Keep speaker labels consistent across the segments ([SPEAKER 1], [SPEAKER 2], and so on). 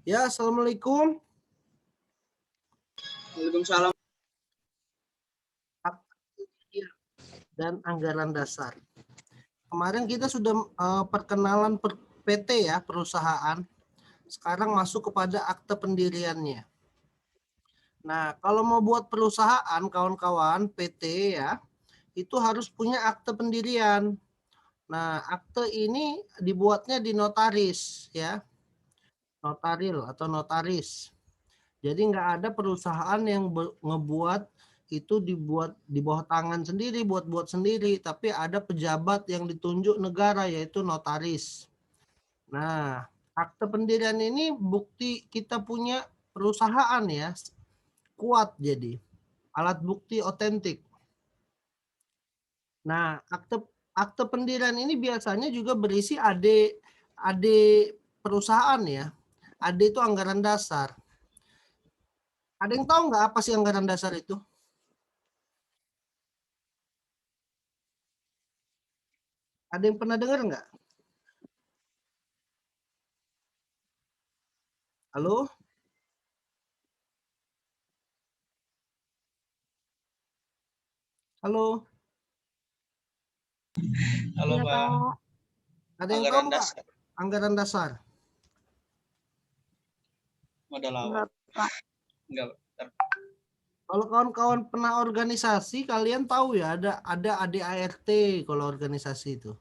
[SPEAKER 1] Ya, Assalamualaikum.
[SPEAKER 2] Waalaikumsalam.
[SPEAKER 1] Dan anggaran dasar. Kemarin kita sudah perkenalan PT ya, perusahaan. Sekarang masuk kepada akte pendiriannya. Nah, kalau mau buat perusahaan, kawan-kawan, PT ya, itu harus punya akte pendirian. Nah, akte ini dibuatnya di notaris ya, notaril atau notaris. Jadi nggak ada perusahaan yang ngebuat itu dibuat di bawah tangan sendiri, buat sendiri, tapi ada pejabat yang ditunjuk negara yaitu notaris. Nah, akte pendirian ini bukti kita punya perusahaan ya, kuat jadi alat bukti otentik. Nah, akte pendirian ini biasanya juga berisi AD perusahaan ya. AD itu anggaran dasar. Ada yang tahu nggak apa sih anggaran dasar itu? Ada yang pernah dengar nggak? Halo? Halo?
[SPEAKER 2] Halo,
[SPEAKER 3] Iya,
[SPEAKER 2] Pak.
[SPEAKER 3] Kak.
[SPEAKER 1] Ada yang tahu
[SPEAKER 2] Anggaran
[SPEAKER 1] nggak
[SPEAKER 2] dasar
[SPEAKER 1] anggaran dasar?
[SPEAKER 2] modal awal.
[SPEAKER 3] Enggak, Kak.
[SPEAKER 2] Enggak.
[SPEAKER 1] Kalau kawan-kawan pernah organisasi, kalian tahu ya ada ADART kalau organisasi itu.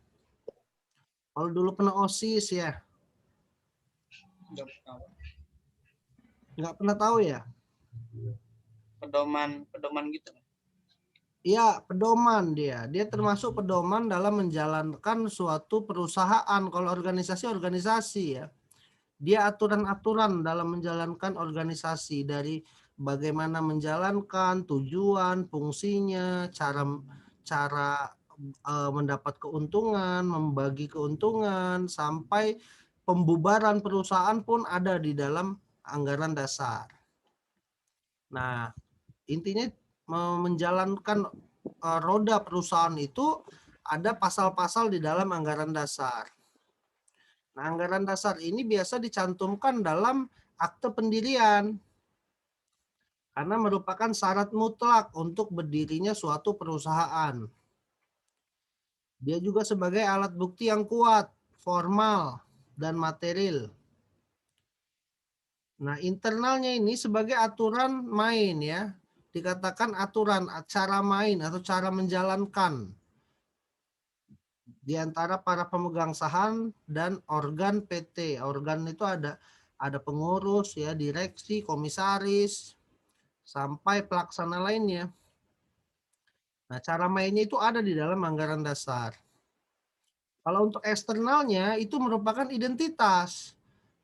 [SPEAKER 1] Kalau dulu pernah OSIS ya, nggak pernah tahu ya?
[SPEAKER 2] Pedoman gitu.
[SPEAKER 1] Iya, pedoman dia. Dia termasuk pedoman dalam menjalankan suatu perusahaan. Kalau organisasi ya. Dia aturan-aturan dalam menjalankan organisasi dari bagaimana menjalankan tujuan, fungsinya, cara cara mendapat keuntungan, membagi keuntungan, sampai pembubaran perusahaan pun ada di dalam anggaran dasar. Nah, intinya menjalankan roda perusahaan itu ada pasal-pasal di dalam anggaran dasar. Nah, anggaran dasar ini biasa dicantumkan dalam akte pendirian karena merupakan syarat mutlak untuk berdirinya suatu perusahaan. Dia juga sebagai alat bukti yang kuat, formal, dan material. Nah, internalnya ini sebagai aturan main ya. Dikatakan aturan cara main atau cara menjalankan di antara para pemegang saham dan organ PT. Organ itu ada pengurus ya, direksi, komisaris, sampai pelaksana lainnya. Nah, cara mainnya itu ada di dalam anggaran dasar. Kalau untuk eksternalnya itu merupakan identitas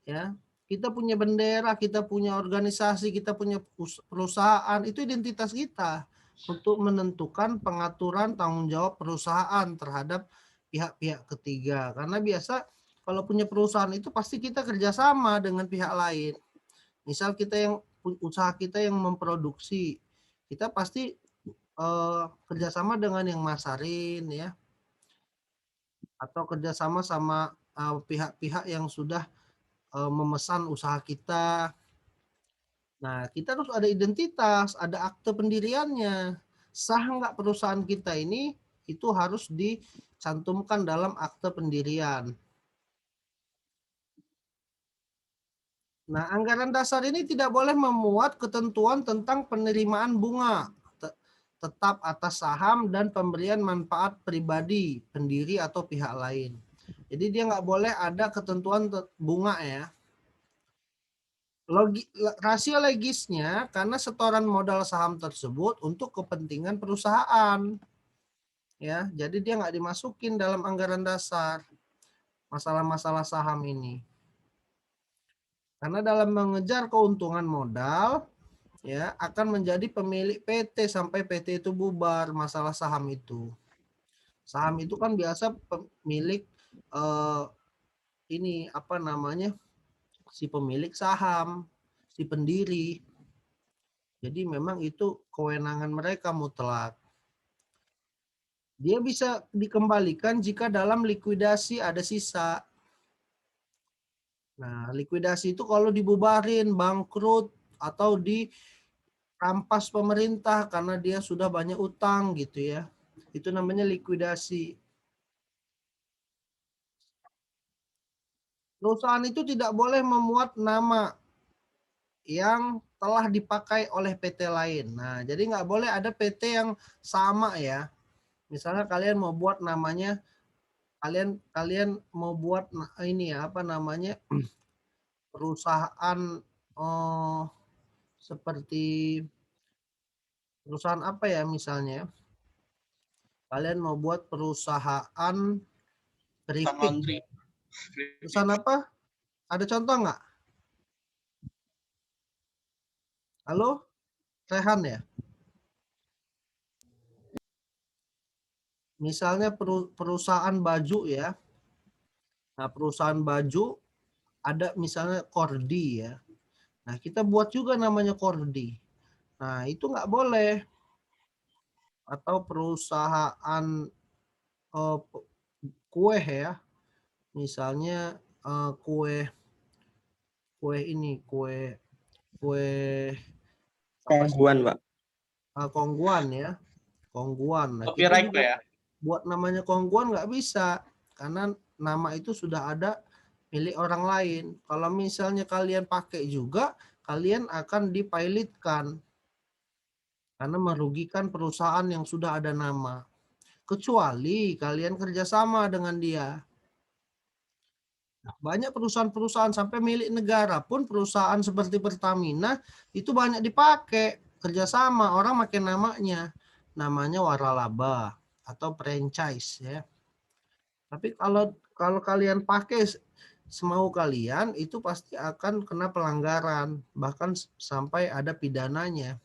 [SPEAKER 1] ya. Kita punya bendera, kita punya organisasi, kita punya perusahaan, itu identitas kita untuk menentukan pengaturan tanggung jawab perusahaan terhadap pihak-pihak ketiga. Karena biasa kalau punya perusahaan itu pasti kita kerjasama dengan pihak lain. Misal kita yang usaha kita yang memproduksi, kita pasti kerjasama dengan yang masarin ya, atau kerjasama sama pihak-pihak yang sudah memesan usaha kita. Nah, kita harus ada identitas, ada akte pendiriannya. Sah nggak perusahaan kita ini, itu harus dicantumkan dalam akte pendirian. Nah, anggaran dasar ini tidak boleh memuat ketentuan tentang penerimaan bunga tetap atas saham dan pemberian manfaat pribadi, pendiri atau pihak lain. Jadi dia nggak boleh ada ketentuan bunga ya. Rasio legisnya karena setoran modal saham tersebut untuk kepentingan perusahaan. Ya, jadi dia nggak dimasukin dalam anggaran dasar masalah-masalah saham ini. Karena dalam mengejar keuntungan modal, ya akan menjadi pemilik PT sampai PT itu bubar masalah saham itu. Saham itu kan biasa pemilik ini apa namanya si pemilik saham, si pendiri. Jadi memang itu kewenangan mereka mutlak. Dia bisa dikembalikan jika dalam likuidasi ada sisa. Nah, likuidasi itu kalau dibubarin, bangkrut, atau dirampas pemerintah karena dia sudah banyak utang gitu ya. Itu namanya likuidasi. Perusahaan itu tidak boleh memuat nama yang telah dipakai oleh PT lain. Nah, jadi nggak boleh ada PT yang sama ya. Misalnya kalian mau buat namanya, kalian kalian mau buat ini ya apa namanya perusahaan seperti perusahaan apa ya misalnya kalian mau buat perusahaan
[SPEAKER 2] Sang
[SPEAKER 1] keripik.
[SPEAKER 2] laundry.
[SPEAKER 1] Perusahaan apa? Ada contoh nggak? Halo, Rehan ya? Misalnya perusahaan baju ya. Nah, perusahaan baju ada misalnya Kordi ya. Nah, kita buat juga namanya Kordi. Nah, itu nggak boleh. Atau perusahaan eh, kue ya. Misalnya kue kue ini kue kue apa sih?
[SPEAKER 3] Kongguan, Pak.
[SPEAKER 1] Kongguan ya. Kongguan. Nah, kita
[SPEAKER 2] Copyright Pak
[SPEAKER 1] juga
[SPEAKER 2] ya.
[SPEAKER 1] buat namanya Kongguan nggak bisa karena nama itu sudah ada milik orang lain. Kalau misalnya kalian pakai juga, kalian akan dipilotkan karena merugikan perusahaan yang sudah ada nama. Kecuali kalian kerjasama dengan dia. Banyak perusahaan-perusahaan sampai milik negara pun perusahaan seperti Pertamina itu banyak dipakai kerjasama orang makin namanya waralaba atau franchise ya. Tapi kalau kalian pakai semau kalian itu pasti akan kena pelanggaran bahkan sampai ada pidananya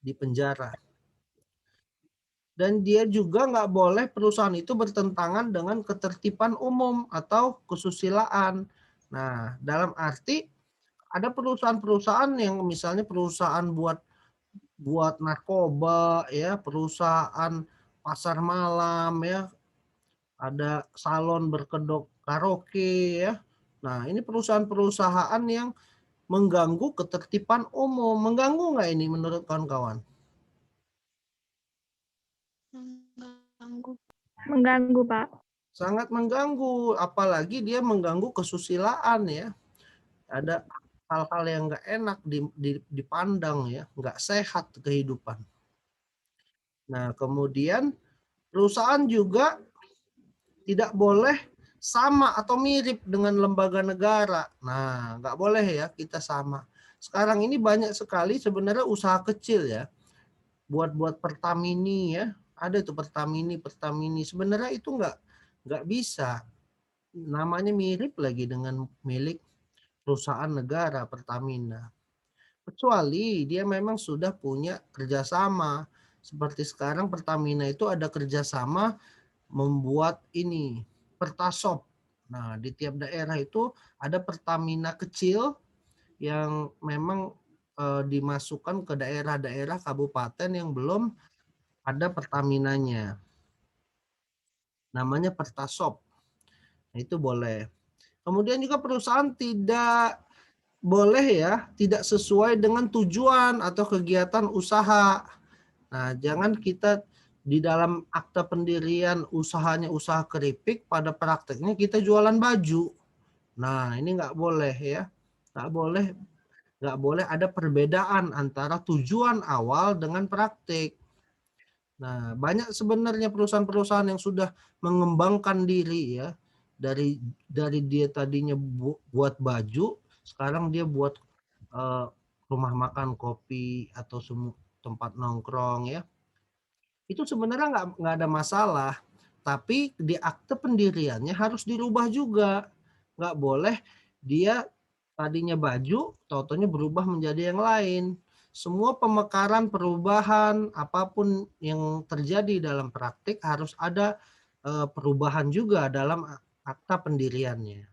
[SPEAKER 1] di penjara. Dan dia juga nggak boleh perusahaan itu bertentangan dengan ketertiban umum atau kesusilaan. Nah, dalam arti ada perusahaan-perusahaan yang misalnya perusahaan buat buat narkoba ya, perusahaan pasar malam ya, ada salon berkedok karaoke ya. Nah, ini perusahaan-perusahaan yang mengganggu ketertiban umum. Mengganggu nggak ini menurut kawan-kawan?
[SPEAKER 4] Mengganggu, Pak.
[SPEAKER 1] Sangat mengganggu, apalagi dia mengganggu kesusilaan ya. Ada hal-hal yang nggak enak dipandang ya, nggak sehat kehidupan. Nah, kemudian perusahaan juga tidak boleh sama atau mirip dengan lembaga negara. Nah, nggak boleh ya kita sama. Sekarang ini banyak sekali sebenarnya usaha kecil ya, buat Pertamini ya, ada itu Pertamini. Sebenarnya itu nggak bisa. Namanya mirip lagi dengan milik perusahaan negara Pertamina. Kecuali dia memang sudah punya kerjasama. Seperti sekarang Pertamina itu ada kerjasama membuat ini Pertasop. Nah, di tiap daerah itu ada Pertamina kecil yang memang dimasukkan ke daerah-daerah kabupaten yang belum ada Pertaminanya. Namanya Pertasop. Nah, itu boleh. Kemudian juga perusahaan tidak boleh ya, tidak sesuai dengan tujuan atau kegiatan usaha. Nah, jangan kita di dalam akta pendirian usahanya usaha keripik, pada prakteknya kita jualan baju. Nah, ini nggak boleh ya. Nggak boleh ada perbedaan antara tujuan awal dengan praktik. Nah, banyak sebenarnya perusahaan-perusahaan yang sudah mengembangkan diri ya. Dari dia tadinya buat baju, sekarang dia buat rumah makan, kopi atau tempat nongkrong ya. Itu sebenarnya nggak ada masalah, tapi di akte pendiriannya harus dirubah juga. Nggak boleh dia tadinya baju, tautannya berubah menjadi yang lain. Semua pemekaran, perubahan, apapun yang terjadi dalam praktik harus ada perubahan juga dalam akta pendiriannya.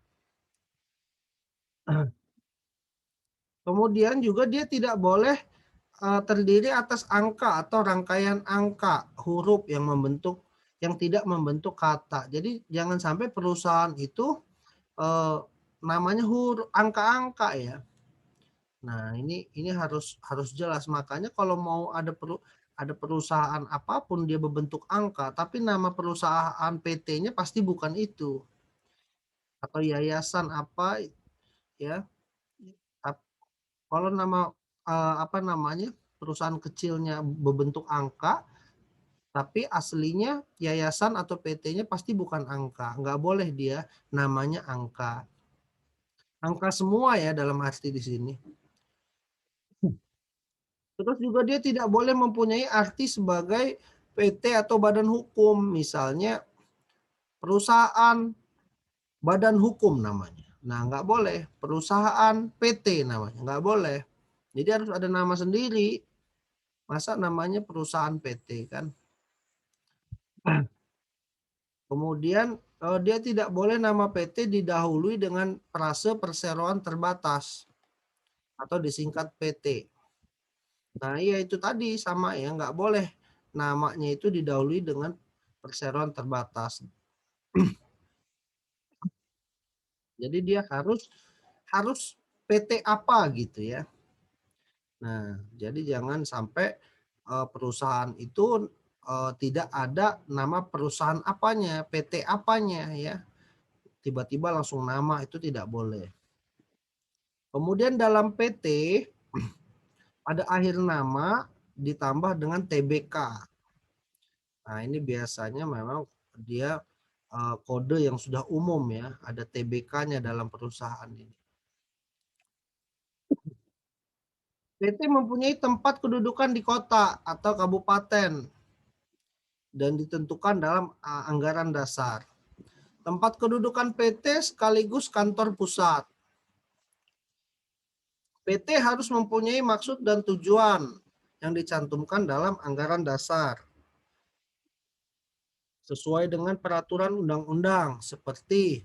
[SPEAKER 1] Kemudian juga dia tidak boleh terdiri atas angka atau rangkaian angka huruf yang tidak membentuk kata. Jadi jangan sampai perusahaan itu namanya angka-angka ya. Nah, ini harus jelas. Makanya kalau mau ada perusahaan apapun dia berbentuk angka, tapi nama perusahaan PT-nya pasti bukan itu. Atau yayasan apa ya. Kalau nama apa namanya perusahaan kecilnya berbentuk angka, tapi aslinya yayasan atau PT-nya pasti bukan angka. Nggak boleh dia namanya angka. Angka semua ya dalam arti di sini. Terus juga dia tidak boleh mempunyai arti sebagai PT atau badan hukum. Misalnya perusahaan badan hukum namanya. Nah, nggak boleh. Perusahaan PT namanya. Nggak boleh. Jadi harus ada nama sendiri. Masa namanya perusahaan PT kan? Kemudian dia tidak boleh nama PT didahului dengan frase perseroan terbatas atau disingkat PT. Nah, iya itu tadi sama ya, nggak boleh namanya itu didahului dengan perseroan terbatas. Jadi dia harus PT apa gitu ya. Nah, jadi jangan sampai perusahaan itu tidak ada nama perusahaan apanya, PT apanya ya. Tiba-tiba langsung nama itu tidak boleh. Kemudian dalam PT pada akhir nama ditambah dengan TBK. Nah, ini biasanya memang dia kode yang sudah umum ya, ada TBK-nya dalam perusahaan ini. PT mempunyai tempat kedudukan di kota atau kabupaten dan ditentukan dalam anggaran dasar. Tempat kedudukan PT sekaligus kantor pusat. PT harus mempunyai maksud dan tujuan yang dicantumkan dalam anggaran dasar sesuai dengan peraturan undang-undang seperti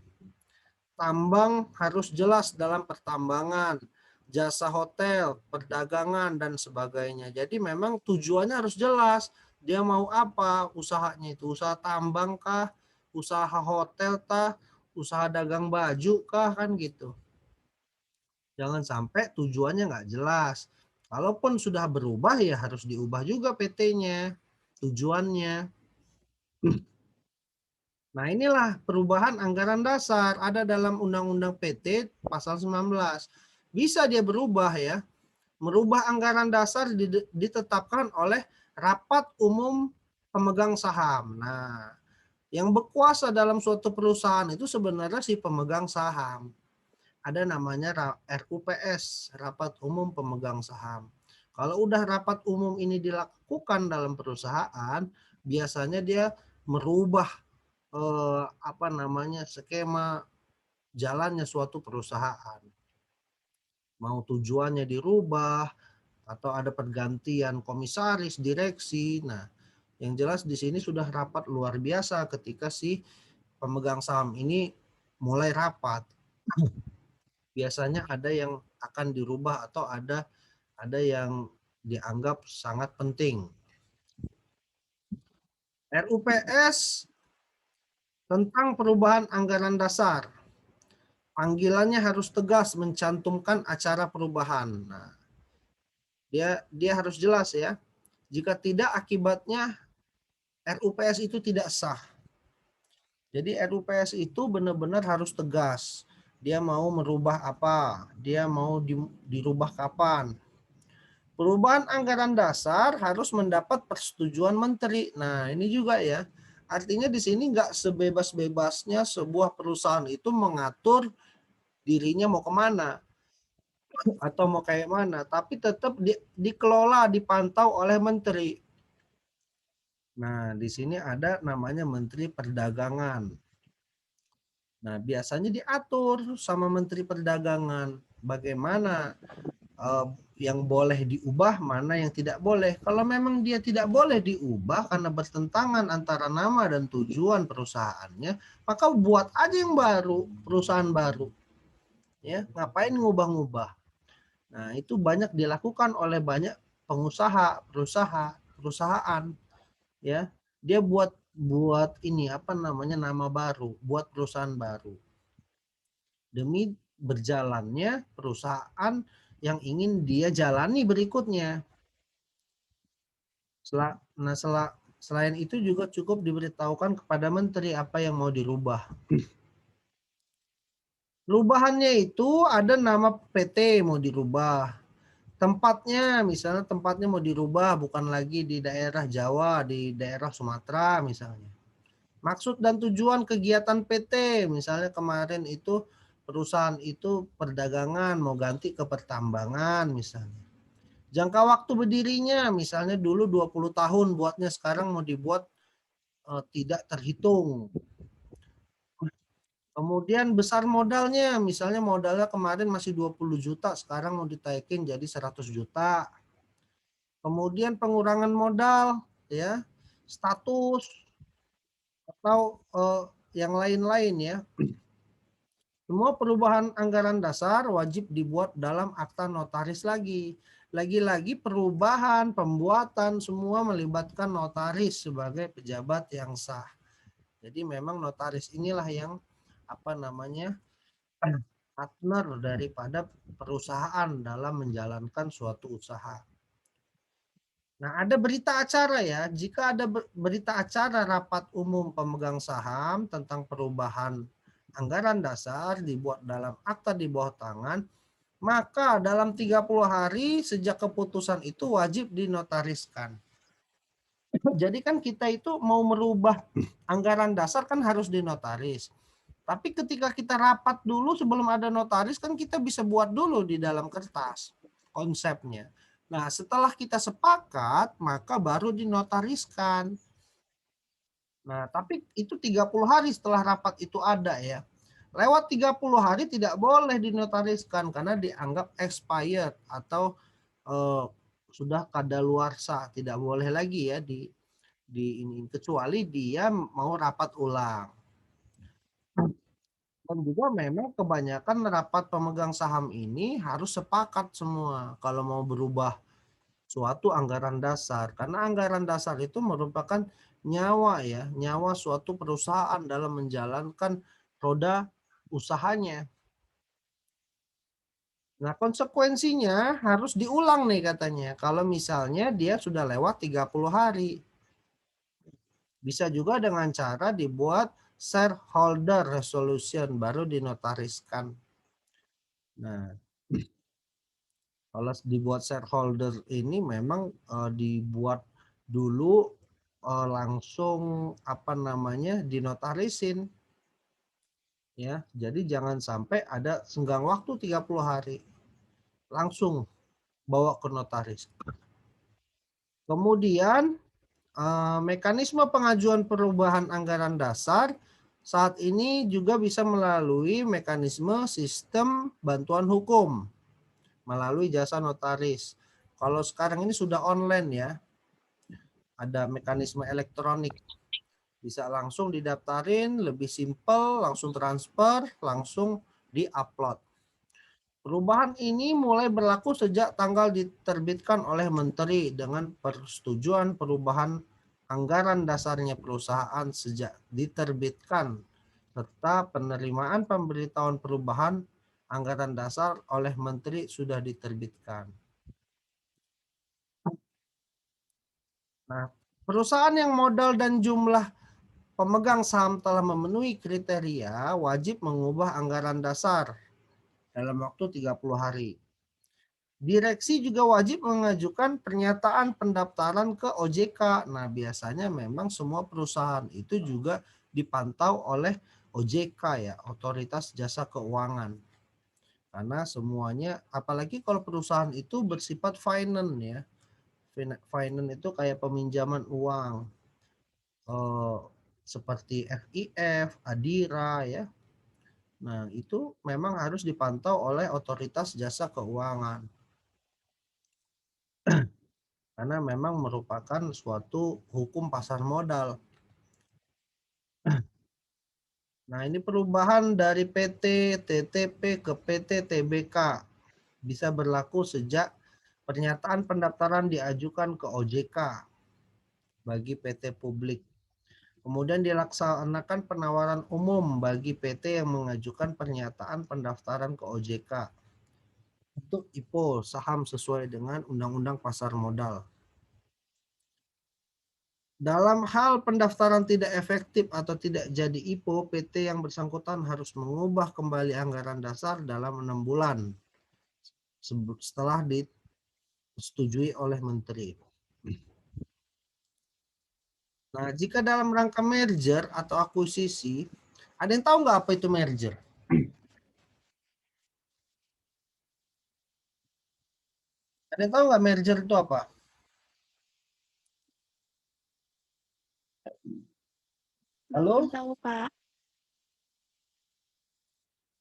[SPEAKER 1] tambang harus jelas dalam pertambangan, jasa hotel, perdagangan, dan sebagainya. Jadi memang tujuannya harus jelas. Dia mau apa usahanya itu? Usaha tambang kah? Usaha hotel kah? Usaha dagang baju kah? Kan gitu. Jangan sampai tujuannya nggak jelas. Kalaupun sudah berubah ya harus diubah juga PT-nya, tujuannya. Nah, inilah perubahan anggaran dasar ada dalam Undang-Undang PT pasal 19. Bisa dia berubah ya. Merubah anggaran dasar ditetapkan oleh rapat umum pemegang saham. Nah, yang berkuasa dalam suatu perusahaan itu sebenarnya si pemegang saham. Ada namanya RUPS, rapat umum pemegang saham. Kalau udah rapat umum ini dilakukan dalam perusahaan, biasanya dia merubah apa namanya skema jalannya suatu perusahaan. Mau tujuannya dirubah atau ada pergantian komisaris, direksi. Nah, yang jelas di sini sudah rapat luar biasa ketika si pemegang saham ini mulai rapat. Biasanya ada yang akan dirubah atau ada yang dianggap sangat penting. RUPS tentang perubahan anggaran dasar. Panggilannya harus tegas mencantumkan acara perubahan. Nah, dia harus jelas ya. Jika tidak akibatnya RUPS itu tidak sah. Jadi RUPS itu benar-benar harus tegas. Dia mau merubah apa? Dia mau dirubah kapan? Perubahan anggaran dasar harus mendapat persetujuan menteri. Nah, ini juga ya. Artinya di sini nggak sebebas-bebasnya sebuah perusahaan itu mengatur dirinya mau kemana atau mau kayak mana, tapi tetap dikelola, dipantau oleh menteri. Nah, di sini ada namanya Menteri Perdagangan. Nah, biasanya diatur sama Menteri Perdagangan bagaimana yang boleh diubah, mana yang tidak boleh. Kalau memang dia tidak boleh diubah karena bertentangan antara nama dan tujuan perusahaannya, maka buat aja yang baru, perusahaan baru. Ya, ngapain ngubah-ngubah? Nah, itu banyak dilakukan oleh banyak pengusaha, perusahaan, ya. Dia buat ini apa namanya nama baru, buat perusahaan baru. Demi berjalannya perusahaan yang ingin dia jalani berikutnya. Selain itu juga cukup diberitahukan kepada menteri apa yang mau dirubah. Perubahannya itu ada nama PT mau dirubah. Tempatnya, misalnya tempatnya mau dirubah bukan lagi di daerah Jawa, di daerah Sumatera misalnya. Maksud dan tujuan kegiatan PT, misalnya kemarin itu perusahaan itu perdagangan mau ganti ke pertambangan misalnya. Jangka waktu berdirinya misalnya dulu 20 tahun buatnya, sekarang mau dibuat tidak terhitung. Kemudian besar modalnya, misalnya modalnya kemarin masih 20 juta, sekarang mau ditaikin jadi 100 juta. Kemudian pengurangan modal, ya, status atau yang lain-lain ya. Semua perubahan anggaran dasar wajib dibuat dalam akta notaris lagi. Lagi-lagi perubahan, pembuatan semua melibatkan notaris sebagai pejabat yang sah. Jadi memang notaris inilah yang apa namanya partner daripada perusahaan dalam menjalankan suatu usaha. Nah, ada berita acara ya. Jika ada berita acara rapat umum pemegang saham tentang perubahan anggaran dasar dibuat dalam akta di bawah tangan, maka dalam 30 hari sejak keputusan itu wajib dinotariskan. Jadi kan kita itu mau merubah anggaran dasar kan harus dinotaris. Tapi ketika kita rapat dulu sebelum ada notaris kan kita bisa buat dulu di dalam kertas konsepnya. Nah, setelah kita sepakat maka baru dinotariskan. Nah, tapi itu 30 hari setelah rapat itu ada ya. Lewat 30 hari tidak boleh dinotariskan karena dianggap expired atau sudah kadaluarsa, tidak boleh lagi ya di ini kecuali dia mau rapat ulang. Dan juga memang kebanyakan rapat pemegang saham ini harus sepakat semua kalau mau berubah suatu anggaran dasar. Karena anggaran dasar itu merupakan nyawa ya, nyawa suatu perusahaan dalam menjalankan roda usahanya. Nah, konsekuensinya harus diulang nih katanya. Kalau misalnya dia sudah lewat 30 hari. Bisa juga dengan cara dibuat shareholder resolution baru dinotariskan. Nah, kalau dibuat shareholder ini memang dibuat dulu langsung apa namanya dinotarisin ya. Jadi jangan sampai ada senggang waktu 30 hari. Langsung bawa ke notaris. Kemudian mekanisme pengajuan perubahan anggaran dasar saat ini juga bisa melalui mekanisme sistem bantuan hukum melalui jasa notaris. Kalau sekarang ini sudah online ya, ada mekanisme elektronik. Bisa langsung didaftarin, lebih simpel, langsung transfer, langsung di-upload. Perubahan ini mulai berlaku sejak tanggal diterbitkan oleh Menteri dengan persetujuan perubahan anggaran dasarnya perusahaan sejak diterbitkan, serta penerimaan pemberitahuan perubahan anggaran dasar oleh Menteri sudah diterbitkan. Nah, perusahaan yang modal dan jumlah pemegang saham telah memenuhi kriteria wajib mengubah anggaran dasar dalam waktu 30 hari. Direksi juga wajib mengajukan pernyataan pendaftaran ke OJK. Nah, biasanya memang semua perusahaan itu juga dipantau oleh OJK ya, Otoritas Jasa Keuangan. Karena semuanya, apalagi kalau perusahaan itu bersifat finance ya. Finance itu kayak peminjaman uang. Seperti FIF, Adira ya. Nah, itu memang harus dipantau oleh Otoritas Jasa Keuangan. Karena memang merupakan suatu hukum pasar modal. Nah, ini perubahan dari PT TTP ke PT TBK bisa berlaku sejak pernyataan pendaftaran diajukan ke OJK bagi PT publik. Kemudian dilaksanakan penawaran umum bagi PT yang mengajukan pernyataan pendaftaran ke OJK untuk IPO saham sesuai dengan Undang-Undang Pasar Modal. Dalam hal pendaftaran tidak efektif atau tidak jadi IPO, PT yang bersangkutan harus mengubah kembali anggaran dasar dalam 6 bulan setelah disetujui oleh Menteri. Nah, jika dalam rangka merger atau akuisisi, ada yang tahu nggak apa itu merger? Ada yang tahu nggak merger itu apa? Halo?
[SPEAKER 3] Belum tahu, Pak.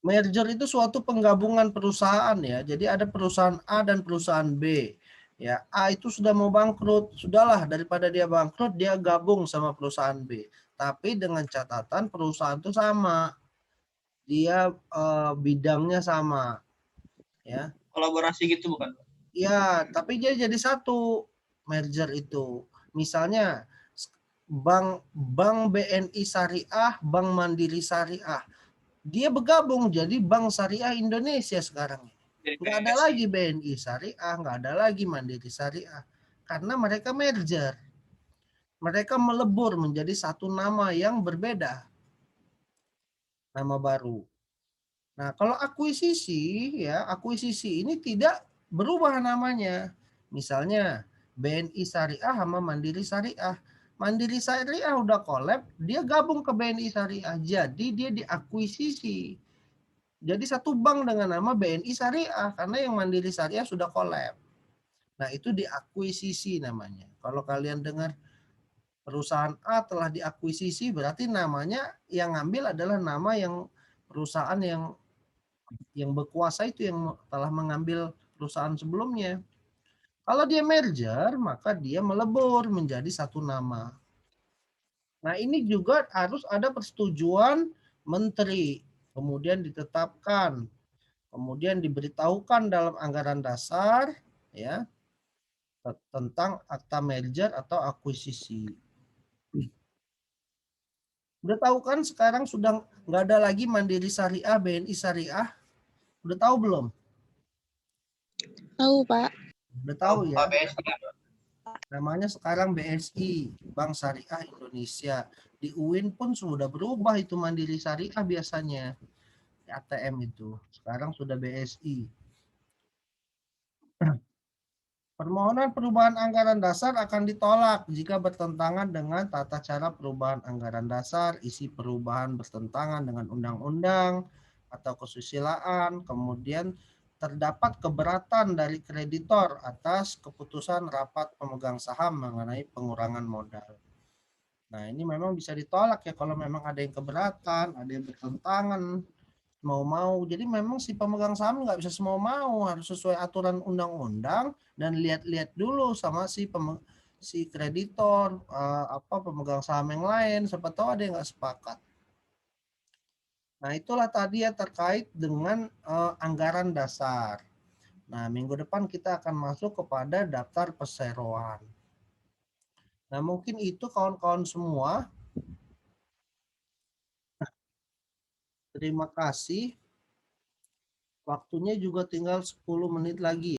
[SPEAKER 1] Merger itu suatu penggabungan perusahaan ya. Jadi ada perusahaan A dan perusahaan B. Ya, A itu sudah mau bangkrut, sudahlah daripada dia bangkrut dia gabung sama perusahaan B. Tapi dengan catatan perusahaan itu sama. Dia bidangnya sama ya.
[SPEAKER 2] Kolaborasi gitu bukan?
[SPEAKER 1] Ya, tapi dia jadi satu merger itu. Misalnya Bank BNI Syariah, Bank Mandiri Syariah. Dia bergabung jadi Bank Syariah Indonesia sekarang.
[SPEAKER 2] Jadi
[SPEAKER 1] Nggak ada
[SPEAKER 2] BSI.
[SPEAKER 1] lagi BNI Syariah, nggak ada lagi Mandiri Syariah. Karena mereka merger. Mereka melebur menjadi satu nama yang berbeda. Nama baru. Nah, kalau akuisisi ya, akuisisi ini tidak berubah namanya. Misalnya BNI Syariah sama Mandiri Syariah. Mandiri Syariah udah collab, dia gabung ke BNI Syariah. Jadi dia diakuisisi. Jadi satu bank dengan nama BNI Syariah karena yang Mandiri Syariah sudah collab. Nah, itu diakuisisi namanya. Kalau kalian dengar perusahaan A telah diakuisisi berarti namanya yang ngambil adalah nama yang perusahaan yang berkuasa itu yang telah mengambil perusahaan sebelumnya. Kalau dia merger, maka dia melebur menjadi satu nama. Nah, ini juga harus ada persetujuan menteri, kemudian ditetapkan, kemudian diberitahukan dalam anggaran dasar ya tentang akta merger atau akuisisi. Udah tahu kan sekarang sudah nggak ada lagi Mandiri Syariah, BNI Syariah. Udah tahu belum?
[SPEAKER 3] Tahu, Pak.
[SPEAKER 1] Udah tahu ya.
[SPEAKER 2] Pak BSI.
[SPEAKER 1] Namanya sekarang BSI, Bank Syariah Indonesia. Di UIN pun sudah berubah itu Mandiri Syariah biasanya. ATM itu. Sekarang sudah BSI. Permohonan perubahan anggaran dasar akan ditolak jika bertentangan dengan tata cara perubahan anggaran dasar, isi perubahan bertentangan dengan undang-undang atau kesusilaan, kemudian terdapat keberatan dari kreditor atas keputusan rapat pemegang saham mengenai pengurangan modal. Nah, ini memang bisa ditolak ya kalau memang ada yang keberatan, ada yang bertentangan, mau-mau. Jadi memang si pemegang saham nggak bisa semau-mau, harus sesuai aturan undang-undang dan lihat-lihat dulu sama si kreditor, pemegang saham yang lain, siapa tahu ada yang nggak sepakat. Nah, itulah tadi ya terkait dengan anggaran dasar. Nah, minggu depan kita akan masuk kepada daftar perseroan. Nah, mungkin itu kawan-kawan semua. Terima kasih. Waktunya juga tinggal 10 menit lagi.